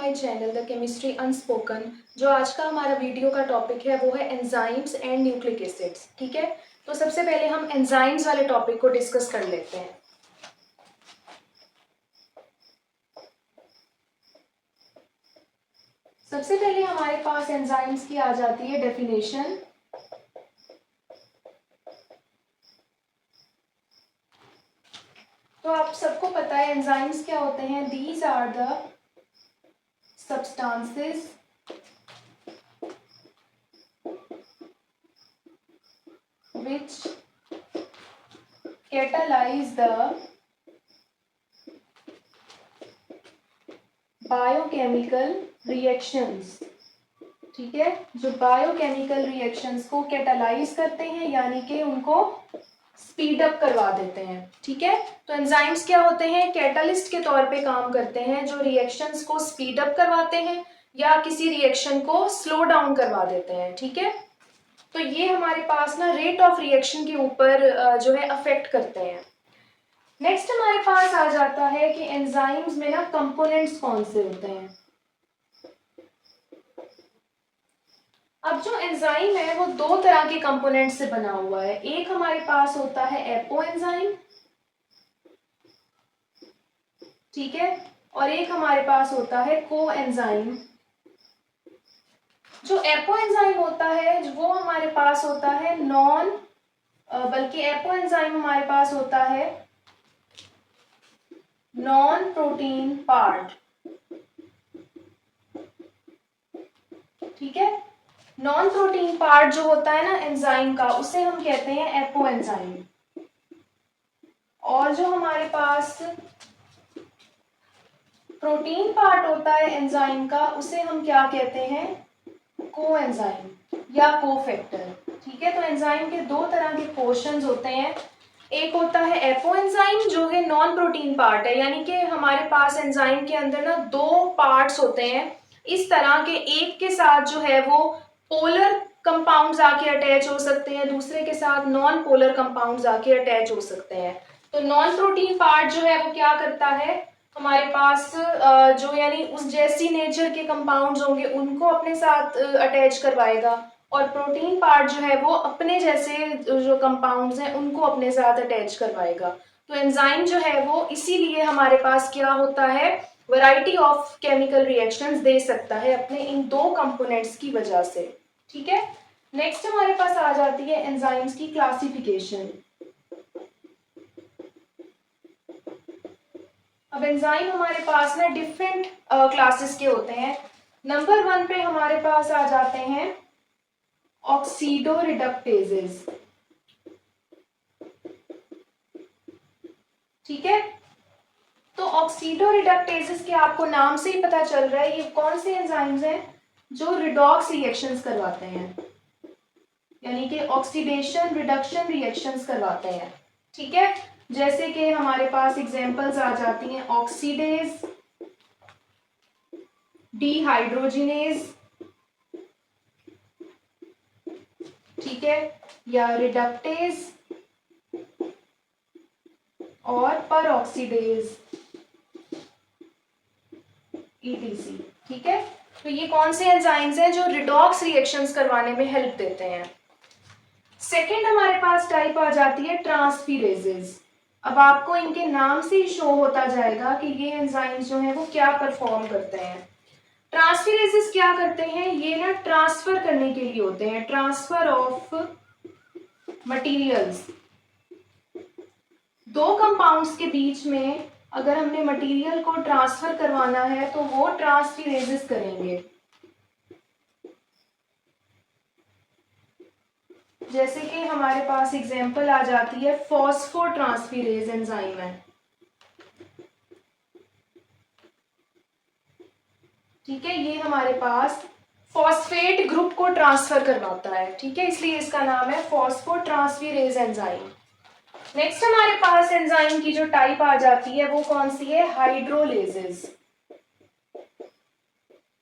My channel the chemistry unspoken. जो आज का हमारा वीडियो का टॉपिक है वो है एंजाइम्स एंड न्यूक्लिक एसिड्स। ठीक है, तो सबसे पहले हम एंजाइम्स वाले टॉपिक को डिस्कस कर लेते हैं। सबसे पहले हमारे पास एंजाइम्स की आ जाती है डेफिनेशन। तो आप सबको पता है एंजाइम्स क्या होते हैं। These are the substances which catalyze the biochemical reactions. ठीक है, जो बायोकेमिकल रिएक्शंस को कैटालाइज करते हैं यानी कि उनको स्पीड अप करवा देते हैं। ठीक है, तो एंजाइम्स क्या होते हैं, कैटालिस्ट के तौर पे काम करते हैं जो रिएक्शंस को स्पीड अप करवाते हैं या किसी रिएक्शन को स्लो डाउन करवा देते हैं। ठीक है, तो ये हमारे पास ना रेट ऑफ रिएक्शन के ऊपर जो है अफेक्ट करते हैं। नेक्स्ट हमारे पास आ जाता है कि एंजाइम्स में ना कंपोनेंट्स कौन से होते हैं। अब जो एंजाइम है वो दो तरह के कंपोनेंट से बना हुआ है। एक हमारे पास होता है एपो एंजाइम, ठीक है, और एक हमारे पास होता है को एंजाइम। जो एपो एंजाइम होता है वो हमारे पास होता है बल्कि एपो एंजाइम हमारे पास होता है नॉन प्रोटीन पार्ट। ठीक है, नॉन प्रोटीन पार्ट जो होता है ना एंजाइम का उसे हम कहते हैं एपो एंजाइम। और जो हमारे पास प्रोटीन पार्ट होता है एंजाइम का उसे हम क्या कहते हैं, को एंजाइम या कोफैक्टर। ठीक है, तो एंजाइम के दो तरह के पोर्शंस होते हैं। एक होता है एपो एंजाइम जो है नॉन प्रोटीन पार्ट है, यानी कि हमारे पास एंजाइम के अंदर ना दो पार्ट्स होते हैं इस तरह के, एक के साथ जो है वो पोलर कंपाउंड्स आके अटैच हो सकते हैं, दूसरे के साथ नॉन पोलर कंपाउंड्स आके अटैच हो सकते हैं। तो नॉन प्रोटीन पार्ट जो है वो क्या करता है, हमारे पास जो यानी उस जैसी नेचर के कंपाउंड्स होंगे उनको अपने साथ अटैच करवाएगा, और प्रोटीन पार्ट जो है वो अपने जैसे जो कंपाउंड्स हैं उनको अपने साथ अटैच करवाएगा। तो एंजाइम जो है वो इसीलिए हमारे पास क्या होता है, वैरायटी ऑफ केमिकल रिएक्शंस दे सकता है अपने इन दो कंपोनेंट्स की वजह से। ठीक है, नेक्स्ट हमारे पास आ जाती है एंजाइम्स की क्लासिफिकेशन। अब एंजाइम हमारे पास ना डिफरेंट क्लासेस के होते हैं। नंबर 1 पे हमारे पास आ जाते हैं ऑक्सीडो रिडक्टेजेस। ठीक है, तो ऑक्सीडो रिडक्टेजेस के आपको नाम से ही पता चल रहा है ये कौन से एंजाइम्स हैं जो रिडॉक्स रिएक्शंस करवाते हैं, यानी कि ऑक्सीडेशन रिडक्शन रिएक्शंस करवाते हैं। ठीक है, जैसे कि हमारे पास एग्जांपल्स आ जाती हैं ऑक्सीडेज, डिहाइड्रोजिनेज, ठीक है, या रिडक्टेज और परऑक्सीडेज ईटीसी। ठीक है, तो ये कौन से एंजाइम्स हैं जो रिडॉक्स रिएक्शंस करवाने में हेल्प देते हैं। सेकंड हमारे पास टाइप आ जाती है ट्रांसफीरेजेस। अब आपको इनके नाम से ही शो होता जाएगा कि ये एंजाइम्स जो हैं वो क्या परफॉर्म करते हैं। ट्रांसफीरेजेस क्या करते हैं, ये ना ट्रांसफर करने के लिए होते हैं, ट्रांसफर ऑफ मटेरियल्स। दो कंपाउंड्स के बीच में अगर हमने मटेरियल को ट्रांसफर करवाना है तो वो ट्रांसफीरेजेस करेंगे। जैसे कि हमारे पास एग्जांपल आ जाती है फॉस्फोट्रांसफेरेज एंजाइम है। ठीक है, ये हमारे पास फॉस्फेट ग्रुप को ट्रांसफर करवाता है। ठीक है, इसलिए इसका नाम है फॉस्फोट्रांसफेरेज एंजाइम। नेक्स्ट हमारे पास एंजाइम की जो टाइप आ जाती है वो कौन सी है, हाइड्रोलेजेस।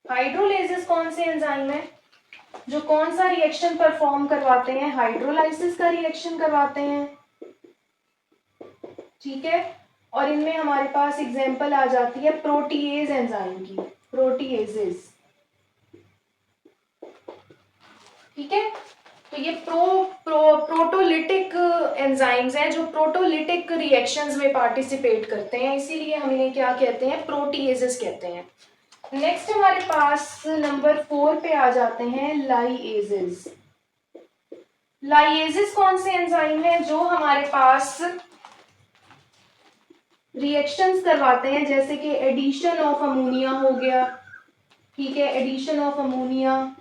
हाइड्रोलेजेस कौन से एंजाइम है जो कौन सा रिएक्शन परफॉर्म करवाते हैं, हाइड्रोलाइसिस का रिएक्शन करवाते हैं। ठीक है, और इनमें हमारे पास एग्जांपल आ जाती है प्रोटीएज एंजाइम की। प्रोटीएजेस। ठीक है, तो ये प्रोटोलिटिक एंजाइम्स हैं जो प्रोटोलिटिक रिएक्शंस में पार्टिसिपेट करते हैं, इसीलिए हम इन्हें क्या कहते हैं, प्रोटीएजेस कहते हैं। नेक्स्ट हमारे पास नंबर 4 पे आ जाते हैं लाइएजेस। लाइएजेस कौन से एंजाइम हैं जो हमारे पास रिएक्शंस करवाते हैं, जैसे कि एडिशन ऑफ अमोनिया हो गया, ठीक है, एडिशन ऑफ अमोनिया,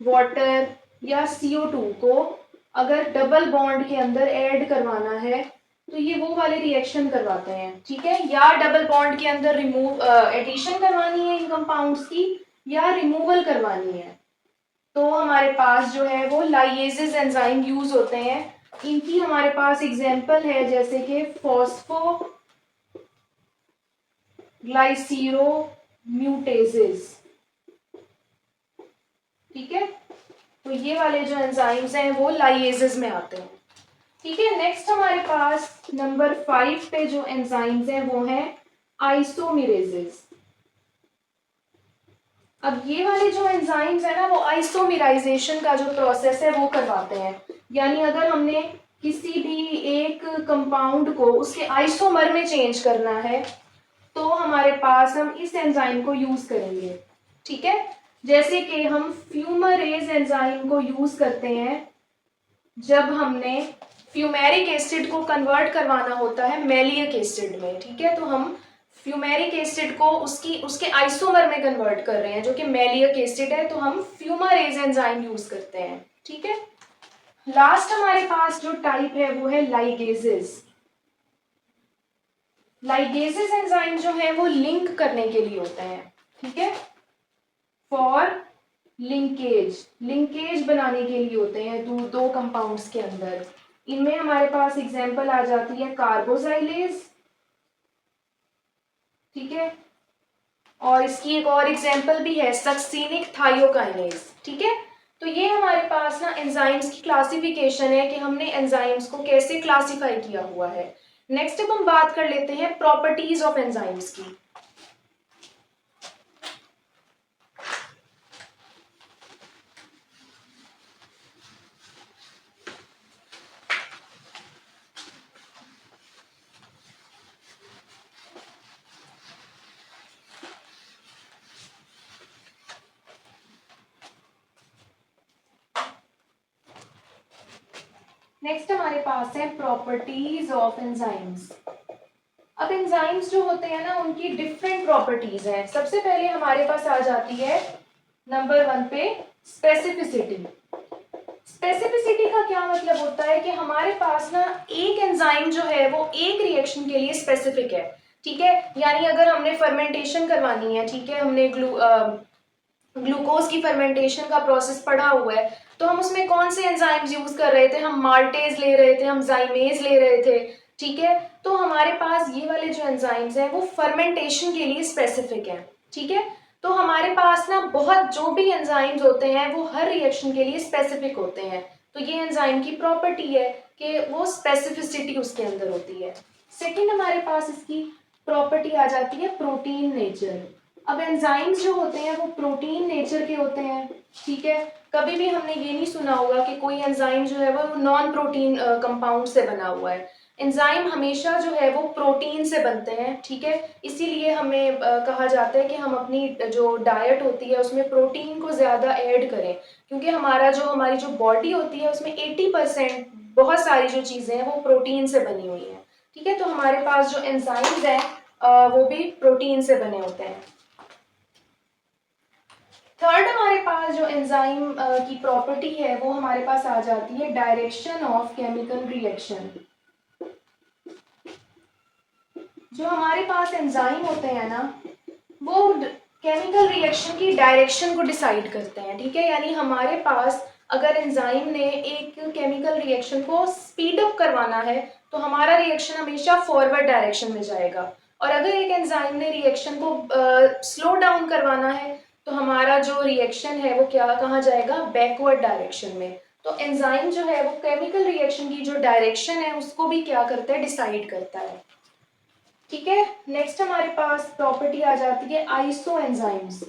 वाटर या CO2 को अगर डबल बॉन्ड के अंदर ऐड करवाना है तो ये वो वाले रिएक्शन करवाते हैं, ठीक है, या डबल बॉन्ड के अंदर रिमूव एडिशन करवानी है इन कंपाउंड्स की या रिमूवल करवानी है, तो हमारे पास जो है वो लाइएजेस एंजाइम यूज होते हैं। इनकी हमारे पास एग्जांपल है जैसे कि फॉस्फो ग्लाइसीरोम्यूटेजेस, ठीक है, तो ये वाले जो एंजाइम्स हैं वो लाइएजेस में आते हैं। ठीक है, नेक्स्ट हमारे पास नंबर 5 पे जो एंजाइम्स हैं वो हैं आइसोमेरेजेस। अब ये वाले जो एंजाइम्स है ना वो आइसोमेराइजेशन का जो प्रोसेस है वो करवाते हैं, यानी अगर हमने किसी भी एक कंपाउंड को उसके आइसोमर में चेंज करना है तो हमारे पास हम इस एंजाइम को यूज करेंगे, ठीक है, जैसे कि हम फ्यूमरेज एंजाइम को यूज करते हैं जब हमने फ्यूमेरिक एसिड को कन्वर्ट करवाना होता है मैलिक एसिड में, ठीक है, तो हम फ्यूमेरिक एसिड को उसके आइसोमर में कन्वर्ट कर रहे हैं जो कि मैलिक एसिड है, तो हम फ्यूमरेज एंजाइम यूज करते हैं, ठीक है। लास्ट हमारे पास जो टाइप है वो है लाइगेजेस। लाइगेजेस एंजाइम जो है वो लिंक करने के लिए होते हैं, ठीक है, फॉर लिंकेज, लिंकेज बनाने के लिए होते हैं दो कंपाउंड्स के अंदर। इनमें हमारे पास एग्जांपल आ जाती है कार्बोजाइलेज, ठीक है, और इसकी एक और एग्जांपल भी है सक्सिनिक थायोकाइनेज, ठीक है। तो ये हमारे पास ना एंजाइम्स की क्लासिफिकेशन है कि हमने एंजाइम्स को कैसे क्लासिफाई किया हुआ है। नेक्स्ट अब हम बात कर लेते हैं प्रॉपर्टीज ऑफ एंजाइम्स की। नेक्स्ट हमारे पास है प्रॉपर्टीज ऑफ एंजाइम्स। अब एंजाइम्स जो होते हैं ना उनकी डिफरेंट प्रॉपर्टीज हैं। सबसे पहले हमारे पास आ जाती है नंबर 1 पे स्पेसिफिसिटी। स्पेसिफिसिटी का क्या मतलब होता है कि हमारे पास ना एक एंजाइम जो है वो एक रिएक्शन के लिए स्पेसिफिक है, ठीक है, यानी अगर हमने फर्मेंटेशन करवानी है, ठीक है, हमने ग्लूकोज की फर्मेंटेशन का प्रोसेस पढ़ा हुआ है, तो हम उसमें कौन से एंजाइम्स यूज कर रहे थे, हम माल्टेज ले रहे थे, हम जाइमेज ले रहे थे, ठीक है, तो हमारे पास ये वाले जो एंजाइम्स हैं वो फर्मेंटेशन के लिए स्पेसिफिक है, ठीक है। तो हमारे पास ना बहुत जो भी एंजाइम्स होते हैं वो हर रिएक्शन के लिए स्पेसिफिक होते हैं, तो ये एंजाइम की प्रॉपर्टी है कि वो स्पेसिफिसिटी उसके अंदर होती है। सेकेंड हमारे पास इसकी प्रॉपर्टी आ जाती है प्रोटीन नेचर। अब एंजाइम्स जो होते हैं वो प्रोटीन नेचर के होते हैं, ठीक है, कभी भी हमने ये नहीं सुना होगा कि कोई एंजाइम जो है वो नॉन प्रोटीन कंपाउंड से बना हुआ है। एंजाइम हमेशा जो है वो प्रोटीन से बनते हैं, ठीक है, इसीलिए हमें कहा जाता है कि हम अपनी जो डाइट होती है उसमें प्रोटीन को ज़्यादा ऐड करें, क्योंकि हमारी जो बॉडी होती है उसमें 80% बहुत सारी जो चीज़ें हैं वो प्रोटीन से बनी हुई हैं, ठीक है, तो हमारे पास जो एंजाइम्स हैं वो भी प्रोटीन से बने होते हैं। थर्ड हमारे पास जो एंजाइम की प्रॉपर्टी है वो हमारे पास आ जाती है डायरेक्शन ऑफ केमिकल रिएक्शन। जो हमारे पास एंजाइम होते हैं ना वो केमिकल रिएक्शन की डायरेक्शन को डिसाइड करते हैं, ठीक है, यानी हमारे पास अगर एंजाइम ने एक केमिकल रिएक्शन को स्पीड अप करवाना है तो हमारा रिएक्शन हमेशा फॉरवर्ड डायरेक्शन में जाएगा, और अगर एक एंजाइम ने रिएक्शन को स्लो डाउन करवाना है तो हमारा जो रिएक्शन है वो कहाँ जाएगा, बैकवर्ड डायरेक्शन में। तो एंजाइम जो है वो केमिकल रिएक्शन की जो डायरेक्शन है उसको भी क्या करता है, डिसाइड करता है। ठीक है, नेक्स्ट हमारे पास प्रॉपर्टी आ जाती है आइसो एंजाइम्स।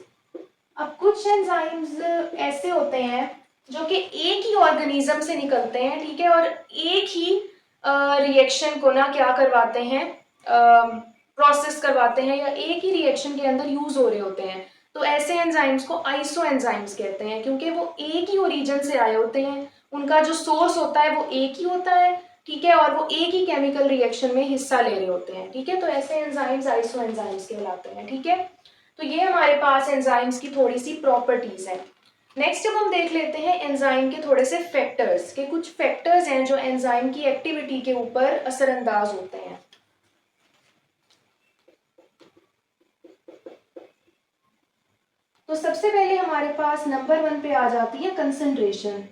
अब कुछ एंजाइम्स ऐसे होते हैं जो कि एक ही ऑर्गेनिज्म से निकलते हैं, ठीक है, और एक ही रिएक्शन को ना क्या करवाते हैं, प्रोसेस करवाते हैं, या एक ही रिएक्शन के अंदर यूज हो रहे होते हैं। तो ऐसे एंजाइम्स को आइसो एंजाइम्स कहते हैं, क्योंकि वो एक ही ओरिजिन से आए होते हैं, उनका जो सोर्स होता है वो एक ही होता है, ठीक है, और वो एक ही केमिकल रिएक्शन में हिस्सा ले रहे होते हैं, ठीक है। तो ऐसे एंजाइम्स आइसो एंजाइम्स कहलाते हैं, ठीक है। तो ये हमारे पास एंजाइम्स की थोड़ी सी प्रॉपर्टीज हैं। नेक्स्ट अब हम देख लेते हैं एंजाइम के थोड़े से फैक्टर्स, के कुछ फैक्टर्स हैं जो एंजाइम की एक्टिविटी के ऊपर असरअंदाज होते हैं। तो सबसे पहले हमारे पास नंबर 1 पे आ जाती है कंसंट्रेशन।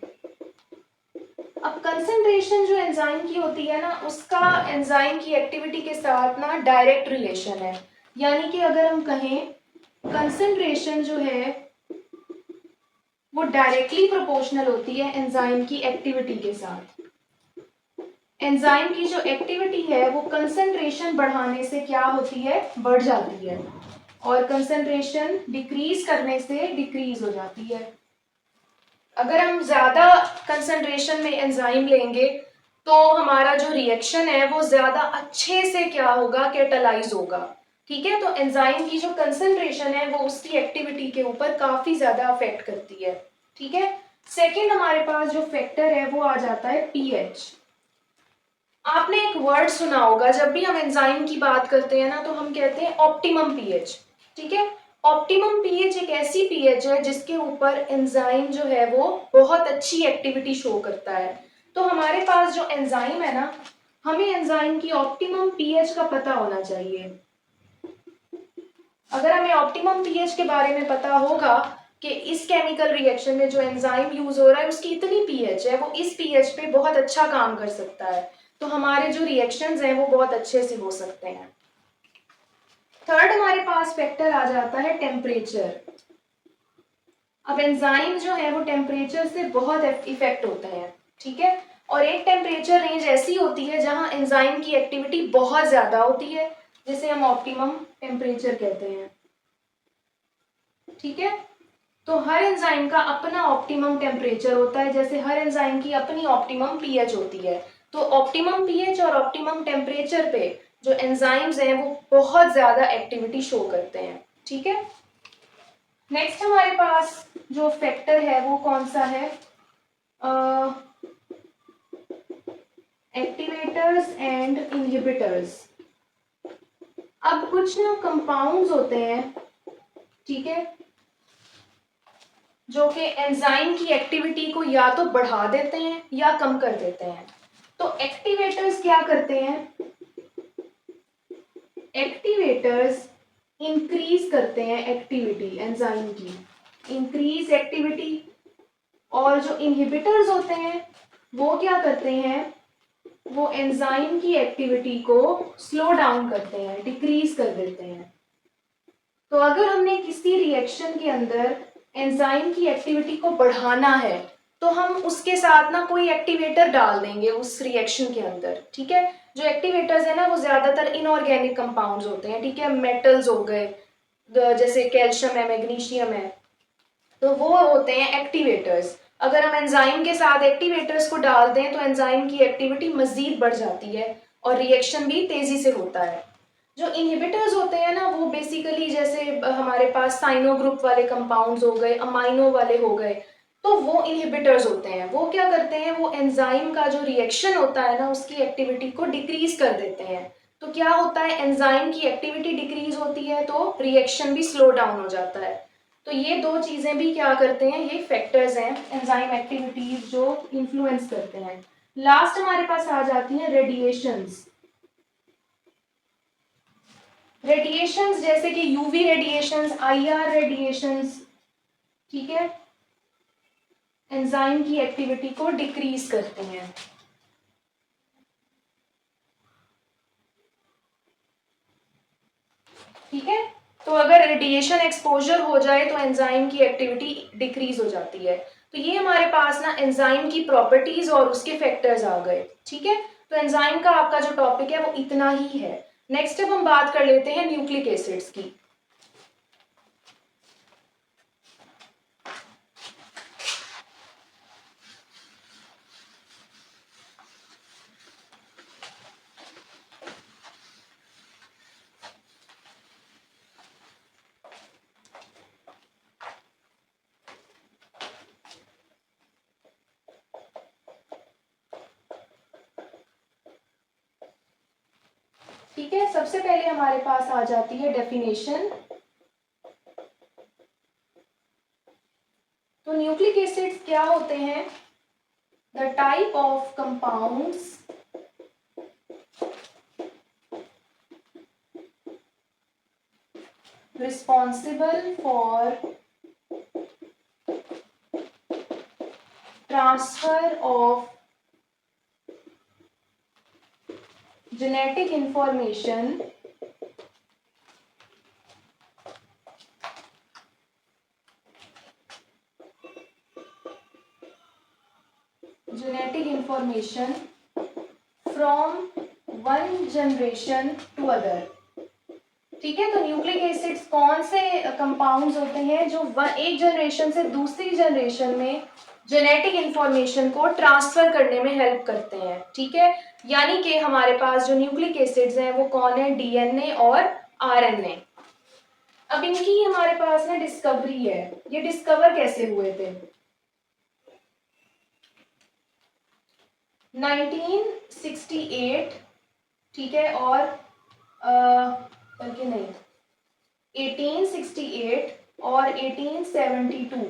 अब कंसंट्रेशन जो एंजाइम की होती है ना, उसका एंजाइम की एक्टिविटी के साथ ना डायरेक्ट रिलेशन है। यानी कि अगर हम कहें कंसंट्रेशन जो है वो डायरेक्टली प्रोपोर्शनल होती है एंजाइम की एक्टिविटी के साथ। एंजाइम की जो एक्टिविटी है वो कंसंट्रेशन बढ़ाने से क्या होती है, बढ़ जाती है, और कंसंट्रेशन डिक्रीज करने से डिक्रीज हो जाती है। अगर हम ज्यादा कंसंट्रेशन में एंजाइम लेंगे तो हमारा जो रिएक्शन है वो ज्यादा अच्छे से क्या होगा, कैटालाइज होगा, ठीक है। तो एंजाइम की जो कंसंट्रेशन है वो उसकी एक्टिविटी के ऊपर काफी ज्यादा अफेक्ट करती है, ठीक है। सेकंड हमारे पास जो फैक्टर है वो आ जाता है पीएच। आपने एक वर्ड सुना होगा, जब भी हम एंजाइम की बात करते हैं ना तो हम कहते हैं ऑप्टिमम पीएच, ठीक है। ऑप्टिमम पीएच एक ऐसी पीएच है जिसके ऊपर एंजाइम जो है वो बहुत अच्छी एक्टिविटी शो करता है। तो हमारे पास जो एंजाइम है ना, हमें एंजाइम की ऑप्टिमम पीएच का पता होना चाहिए। अगर हमें ऑप्टिमम पीएच के बारे में पता होगा कि इस केमिकल रिएक्शन में जो एंजाइम यूज हो रहा है उसकी इतनी पीएच है, वो इस पीएच पे बहुत अच्छा काम कर सकता है, तो हमारे जो रिएक्शंस हैं वो बहुत अच्छे से हो सकते हैं। थर्ड हमारे पास फैक्टर आ जाता है टेम्परेचर। अब एंजाइम जो है वो टेम्परेचर से बहुत इफेक्ट होते हैं, ठीक है। और एक टेम्परेचर रेंज ऐसी होती है जहां एंजाइम की एक्टिविटी बहुत ज्यादा होती है, जिसे हम ऑप्टिमम टेम्परेचर कहते हैं, ठीक है। तो हर एंजाइम का अपना ऑप्टिमम टेम्परेचर होता है, जैसे हर एंजाइम की अपनी ऑप्टिमम पीएच होती है। तो ऑप्टिमम पीएच और ऑप्टिमम टेम्परेचर पे जो एंजाइम्स हैं वो बहुत ज्यादा एक्टिविटी शो करते हैं, ठीक है। नेक्स्ट हमारे पास जो फैक्टर है वो कौन सा है, एक्टिवेटर्स एंड इनहिबिटर्स। अब कुछ ना कंपाउंड्स होते हैं, ठीक है, जो कि एंजाइम की एक्टिविटी को या तो बढ़ा देते हैं या कम कर देते हैं। तो एक्टिवेटर्स क्या करते हैं, एक्टिवेटर्स इंक्रीज करते हैं एक्टिविटी एंजाइम की, इंक्रीज एक्टिविटी। और जो इनहिबिटर्स होते हैं वो क्या करते हैं, वो एंजाइम की एक्टिविटी को स्लो डाउन करते हैं, डिक्रीज कर देते हैं। तो अगर हमने किसी रिएक्शन के अंदर एंजाइम की एक्टिविटी को बढ़ाना है तो हम उसके साथ ना कोई एक्टिवेटर डाल देंगे उस रिएक्शन के अंदर, ठीक है। जो एक्टिवेटर्स है ना वो ज्यादातर इनऑर्गेनिक कंपाउंड्स होते हैं, ठीक है, मेटल्स हो गए, जैसे कैल्शियम है, मैग्नीशियम है, तो वो होते हैं एक्टिवेटर्स। अगर हम एंजाइम के साथ एक्टिवेटर्स को डाल दें तो एंजाइम की एक्टिविटी मजीद बढ़ जाती है और रिएक्शन भी तेजी से होता है। जो इनहिबिटर्स होते हैं ना वो बेसिकली जैसे हमारे पास साइनो ग्रुप वाले कंपाउंड्स हो गए, अमाइनो वाले हो गए, तो वो इनहिबिटर्स होते हैं। वो क्या करते हैं, वो एंजाइम का जो रिएक्शन होता है ना उसकी एक्टिविटी को डिक्रीज कर देते हैं। तो क्या होता है, एंजाइम की एक्टिविटी डिक्रीज होती है तो रिएक्शन भी स्लो डाउन हो जाता है। तो ये दो चीजें भी क्या करते हैं, ये फैक्टर्स हैं एंजाइम एक्टिविटीज जो इन्फ्लुएंस करते हैं। लास्ट हमारे पास आ जाती हैं रेडिएशंस। रेडिएशंस जैसे कि यूवी रेडिएशंस, आईआर रेडिएशंस, ठीक है, एंजाइम की एक्टिविटी को डिक्रीज करते हैं। ठीक है, तो अगर रेडिएशन एक्सपोजर हो जाए तो एंजाइम की एक्टिविटी डिक्रीज हो जाती है। तो ये हमारे पास ना एंजाइम की प्रॉपर्टीज और उसके फैक्टर्स आ गए, ठीक है। तो एंजाइम का आपका जो टॉपिक है वो इतना ही है। नेक्स्ट अब हम बात कर लेते हैं न्यूक्लिक एसिड्स की। ठीक है, सबसे पहले हमारे पास आ जाती है डेफिनेशन। तो न्यूक्लिक एसिड्स क्या होते हैं? The type of compounds responsible for transfer of genetic information from one generation to other। ठीक है, तो न्यूक्लिक एसिड्स कौन से कंपाउंड्स होते हैं जो एक जनरेशन से दूसरी जनरेशन में जेनेटिक इंफॉर्मेशन को ट्रांसफर करने में हेल्प करते हैं। ठीक है, यानी कि हमारे पास जो न्यूक्लिक एसिड्स हैं वो कौन है? डीएनए और आरएनए। अब इनकी हमारे पास ना डिस्कवरी है। ये डिस्कवर कैसे हुए थे? 1968, ठीक है, और बल्कि नहीं, 1868 और 1872,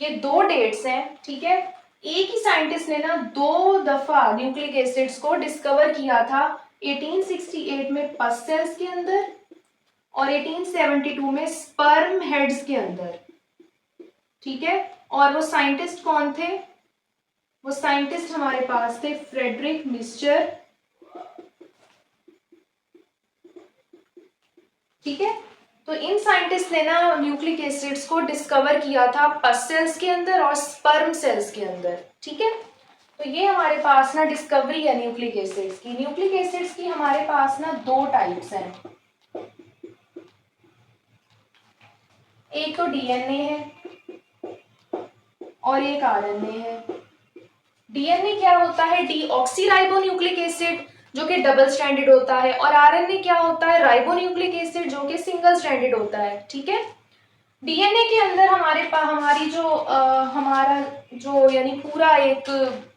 ये दो डेट्स हैं। ठीक है, एक ही साइंटिस्ट ने ना दो दफा न्यूक्लिक एसिड्स को डिस्कवर किया था। 1868 में पस सेल्स के अंदर और 1872 में स्पर्म हेड्स के अंदर। ठीक है, और वो साइंटिस्ट कौन थे? वो साइंटिस्ट हमारे पास थे फ्रेडरिक मिस्चर। ठीक है, तो इन साइंटिस्ट ने ना न्यूक्लिक एसिड्स को डिस्कवर किया था पस सेल्स के अंदर और स्पर्म सेल्स के अंदर। ठीक है, तो ये हमारे पास ना डिस्कवरी है न्यूक्लिक एसिड्स की। न्यूक्लिक एसिड्स की हमारे पास ना दो टाइप्स हैं, एक तो डीएनए है और एक आरएनए है। डीएनए क्या होता है? डीऑक्सीराइबोन्यूक्लिक एसिड, जो कि डबल स्ट्रैंडेड होता है, और आरएनए क्या होता है? राइबोन्यूक्लिक एसिड, जो कि सिंगल स्ट्रैंडेड होता है। ठीक है, डीएनए के अंदर हमारे पास हमारी जो हमारा जो यानी पूरा एक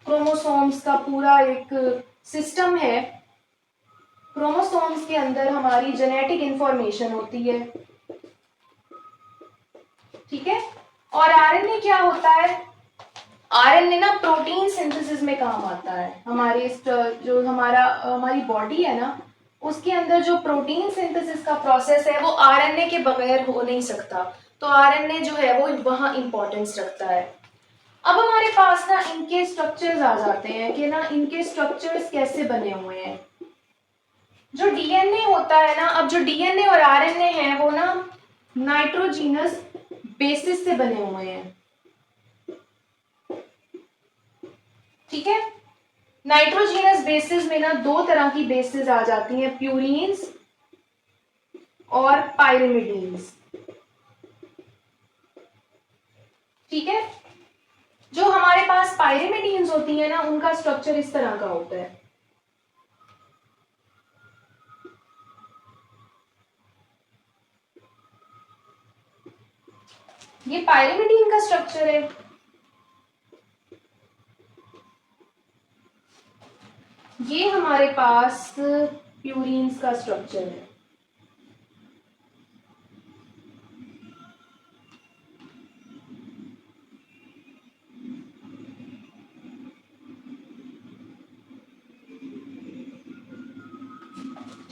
क्रोमोसोम्स का पूरा एक सिस्टम है। क्रोमोसोम्स के अंदर हमारी जेनेटिक इंफॉर्मेशन होती है। ठीक है, और आरएनए क्या होता है? आरएनए ना प्रोटीन सिंथेसिस में काम आता है। हमारे जो हमारी बॉडी है ना, उसके अंदर जो प्रोटीन सिंथेसिस का प्रोसेस है वो आरएनए के बगैर हो नहीं सकता। तो आरएनए जो है वो वहां इंपॉर्टेंस रखता है। अब हमारे पास ना इनके स्ट्रक्चर्स आ जाते हैं कि ना इनके स्ट्रक्चर्स कैसे बने हुए हैं। जो डीएनए होता है ना, अब जो डीएनए और आरएनए है वो ना नाइट्रोजीनस बेसिस से बने हुए हैं। ठीक है, नाइट्रोजीनस बेसिस में ना दो तरह की बेसिस आ जाती हैं, प्यूरीन्स और पायरिमिडीन्स। ठीक है, जो हमारे पास पायरिमिडीन्स होती है ना, उनका स्ट्रक्चर इस तरह का होता है। ये पायरिमिडीन का स्ट्रक्चर है। ये हमारे पास प्यूरीन्स का स्ट्रक्चर है।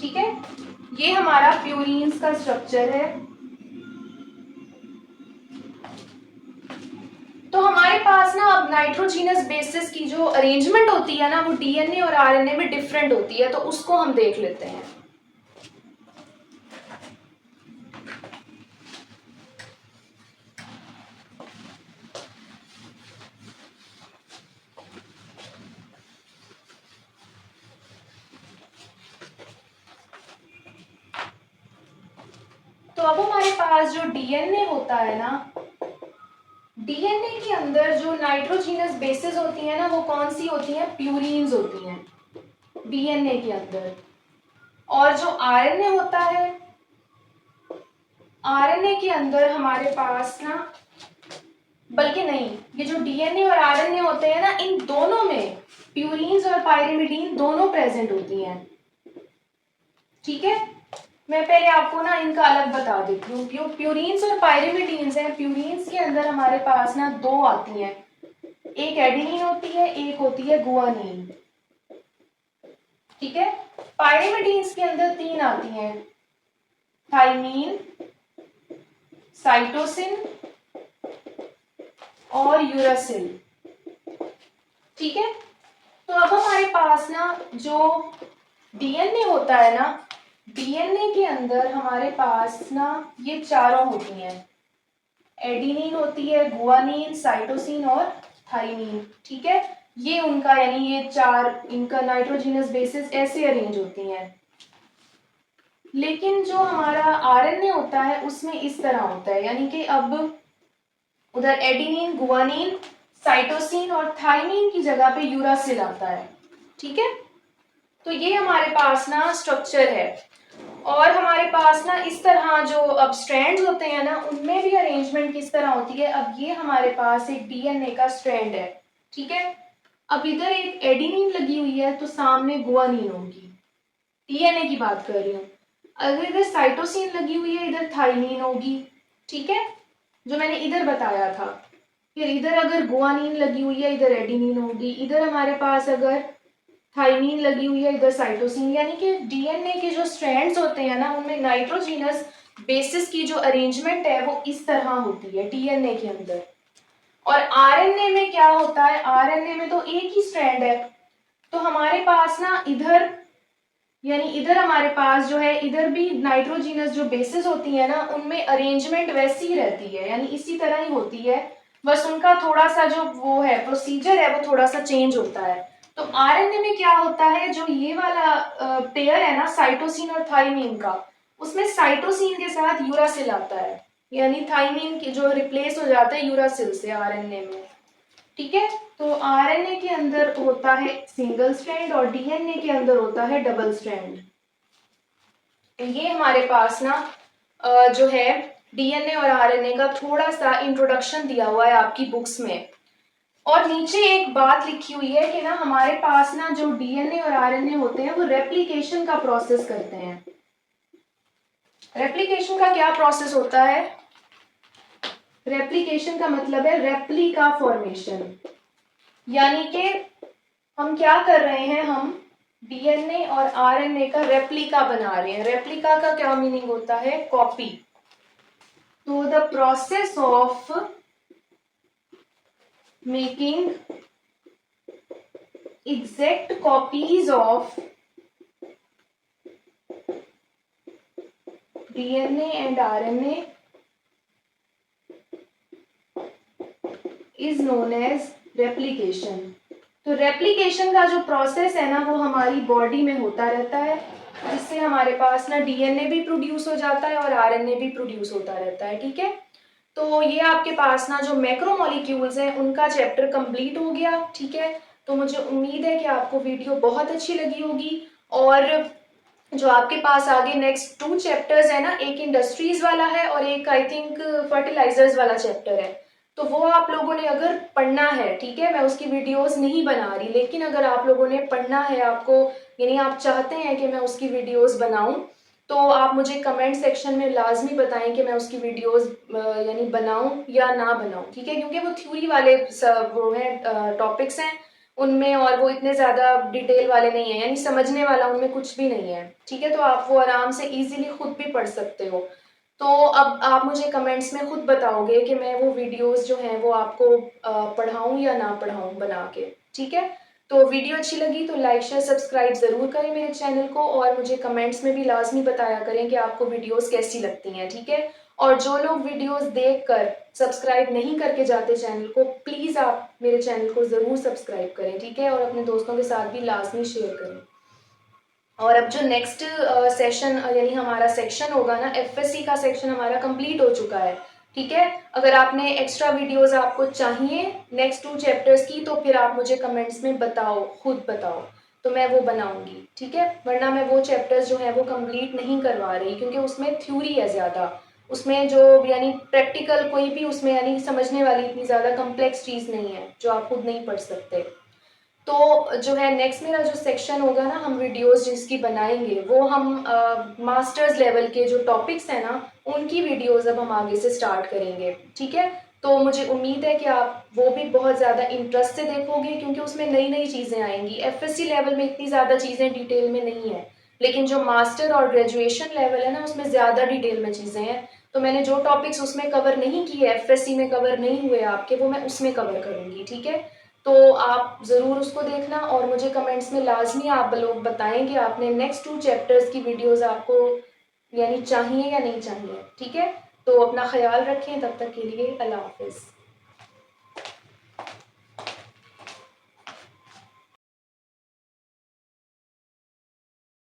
ठीक है, ये हमारा प्यूरीन्स का स्ट्रक्चर है। तो हमारे पास ना अब नाइट्रोजीनस बेसिस की जो अरेंजमेंट होती है ना, वो डीएनए और आरएनए में डिफरेंट होती है। तो उसको हम देख लेते हैं। अब हमारे पास जो डीएनए होता है ना, डीएनए के अंदर जो नाइट्रोजीनस बेसिस होती है ना, वो कौन सी होती हैं? प्यूरीन्स होती हैं डीएनए के अंदर। और जो आरएनए होता है, आरएनए के अंदर हमारे पास ना, बल्कि नहीं, ये जो डीएनए और आरएनए होते हैं ना, इन दोनों में प्यूरीन्स और पायरिमिडीन दोनों प्रेजेंट होती हैं। ठीक है, मैं पहले आपको ना इनका अलग बता देती हूँ। प्यूरीन्स और पायरिमिडीन्स हैं। प्यूरीन्स के अंदर हमारे पास ना दो आती हैं, एक एडेनिन होती है, एक होती है गुआनिन। ठीक है, पायरिमिडीन्स के अंदर तीन आती हैं, थाइमीन, साइटोसिन और यूरासिल। ठीक है, तो अब हमारे पास ना जो डीएनए होता है ना, डीएनए के अंदर हमारे पास ना ये चारों होती हैं, एडेनिन होती है, गुआनिन, साइटोसिन और थाइमीन। ठीक है, ये उनका यानी ये चार, इनका नाइट्रोजीनस बेसिस ऐसे अरेंज होती हैं। लेकिन जो हमारा आरएनए होता है उसमें इस तरह होता है, यानी कि अब उधर एडेनिन, गुआनिन, साइटोसिन और थाइमीन की जगह पे यूरासिल आता है। ठीक है, तो ये हमारे पास ना स्ट्रक्चर है। और हमारे पास ना इस तरह जो अब स्ट्रैंड्स होते हैं ना, उनमें भी अरेंजमेंट किस तरह होती है। अब ये हमारे पास एक डीएनए का स्ट्रैंड है। ठीक है, अब इधर एक एडेनिन लगी हुई है तो सामने गुआनिन होगी, डीएनए की बात कर रही हूँ। अगर इधर साइटोसिन लगी हुई है, इधर थाइमीन होगी। ठीक है, जो मैंने इधर बताया था। फिर इधर अगर गुआनिन लगी हुई है, इधर एडेनिन होगी। इधर हमारे पास अगर थाइमीन लगी हुई है, इधर साइटोसिन। यानी कि डीएनए के जो स्ट्रैंड्स होते हैं ना, उनमें नाइट्रोजीनस बेसिस की जो अरेंजमेंट है वो इस तरह होती है डीएनए के अंदर। और आरएनए में क्या होता है? आरएनए में तो एक ही स्ट्रैंड है, तो हमारे पास ना इधर, यानी इधर हमारे पास जो है, इधर भी नाइट्रोजीनस जो बेसिस होती है ना, उनमें अरेंजमेंट वैसी ही रहती है, यानी इसी तरह ही होती है। बस उनका थोड़ा सा जो वो है प्रोसीजर है, वो थोड़ा सा चेंज होता है। तो आरएनए में क्या होता है, जो ये वाला पेयर है ना साइटोसिन और थाइमीन का, उसमें साइटोसिन के साथ यूरासिल आता है, यानी थाइमीन की जो रिप्लेस हो जाता है यूरासिल से आरएनए में। ठीक है, तो आरएनए के अंदर होता है सिंगल स्ट्रैंड और डीएनए के अंदर होता है डबल स्ट्रैंड। तो ये हमारे पास ना जो है डीएनए और आरएनए का थोड़ा सा इंट्रोडक्शन दिया हुआ है आपकी बुक्स में। और नीचे एक बात लिखी हुई है कि ना हमारे पास ना जो डीएनए और आरएनए होते हैं वो रेप्लिकेशन का प्रोसेस करते हैं। रेप्लिकेशन का क्या प्रोसेस होता है? रेप्लिकेशन का मतलब है रेप्लिका फॉर्मेशन, यानी कि हम क्या कर रहे हैं, हम डीएनए और आरएनए का रेप्लिका बना रहे हैं। रेप्लिका का क्या मीनिंग होता है? कॉपी। तो the process of making exact copies of DNA and RNA is known as replication। तो रेप्लिकेशन का जो प्रोसेस है ना, वो हमारी बॉडी में होता रहता है, जिससे हमारे पास ना डीएनए भी प्रोड्यूस हो जाता है और आरएनए भी प्रोड्यूस होता रहता है। ठीक है, तो ये आपके पास ना जो मैक्रोमोलिक्यूल्स हैं उनका चैप्टर कंप्लीट हो गया। ठीक है, तो मुझे उम्मीद है कि आपको वीडियो बहुत अच्छी लगी होगी। और जो आपके पास आगे नेक्स्ट 2 चैप्टर्स है ना, एक इंडस्ट्रीज वाला है और एक आई थिंक फर्टिलाइजर्स वाला चैप्टर है, तो वो आप लोगों ने अगर पढ़ना है, ठीक है, मैं उसकी वीडियोस नहीं बना रही, लेकिन अगर आप लोगों ने पढ़ना है, आपको यानी आप चाहते हैं कि मैं उसकी वीडियोस बनाऊं, तो आप मुझे कमेंट सेक्शन में लाजमी बताएं कि मैं उसकी वीडियोस यानी बनाऊं या ना बनाऊं। ठीक है, क्योंकि वो थ्योरी वाले सब वो हैं टॉपिक्स हैं उनमें, और वो इतने ज़्यादा डिटेल वाले नहीं है, यानी समझने वाला उनमें कुछ भी नहीं है। ठीक है, तो आप वो आराम से इजीली खुद भी पढ़ सकते हो। तो अब आप मुझे कमेंट्स में खुद बताओगे कि मैं वो वीडियोस जो हैं वो आपको पढ़ाऊँ या ना पढ़ाऊँ बना के। ठीक है, तो वीडियो अच्छी लगी तो लाइक शेयर सब्सक्राइब ज़रूर करें मेरे चैनल को, और मुझे कमेंट्स में भी लाजमी बताया करें कि आपको वीडियोस कैसी लगती हैं। ठीक है, और जो लोग वीडियोस देखकर सब्सक्राइब नहीं करके जाते चैनल को, प्लीज़ आप मेरे चैनल को ज़रूर सब्सक्राइब करें। ठीक है, और अपने दोस्तों के साथ भी लाजमी शेयर करें। और अब जो नेक्स्ट सेशन यानी हमारा सेक्शन होगा ना, एफएससी का सेक्शन हमारा कंप्लीट हो चुका है, ठीक है। अगर आपने एक्स्ट्रा वीडियोस आपको चाहिए नेक्स्ट 2 चैप्टर्स की, तो फिर आप मुझे कमेंट्स में बताओ, खुद बताओ, तो मैं वो बनाऊंगी, ठीक है। वरना मैं वो चैप्टर्स जो है वो कंप्लीट नहीं करवा रही, क्योंकि उसमें थ्योरी है ज़्यादा, उसमें जो यानी प्रैक्टिकल कोई भी उसमें यानी समझने वाली इतनी ज़्यादा कम्प्लेक्स चीज़ नहीं है जो आप खुद नहीं पढ़ सकते। तो जो है नेक्स्ट मेरा जो सेक्शन होगा ना, हम वीडियोस जिसकी बनाएंगे वो हम मास्टर्स लेवल के जो टॉपिक्स हैं ना, उनकी वीडियोस अब हम आगे से स्टार्ट करेंगे, ठीक है। तो मुझे उम्मीद है कि आप वो भी बहुत ज़्यादा इंटरेस्ट से देखोगे, क्योंकि उसमें नई नई चीज़ें आएंगी। एफएससी लेवल में इतनी ज़्यादा चीज़ें डिटेल में नहीं है, लेकिन जो मास्टर और ग्रेजुएशन लेवल है ना, उसमें ज़्यादा डिटेल में चीज़ें हैं। तो मैंने जो टॉपिक्स उसमें कवर नहीं किए, एफएससी में कवर नहीं हुए आपके, वो मैं उसमें कवर करूँगी, ठीक है। तो आप ज़रूर उसको देखना, और मुझे कमेंट्स में लाजमी आप लोग बताएं कि आपने नेक्स्ट 2 चैप्टर्स की वीडियोस आपको यानी चाहिए या नहीं चाहिए, ठीक है। तो अपना ख्याल रखें, तब तक के लिए अल्लाह हाफिज़।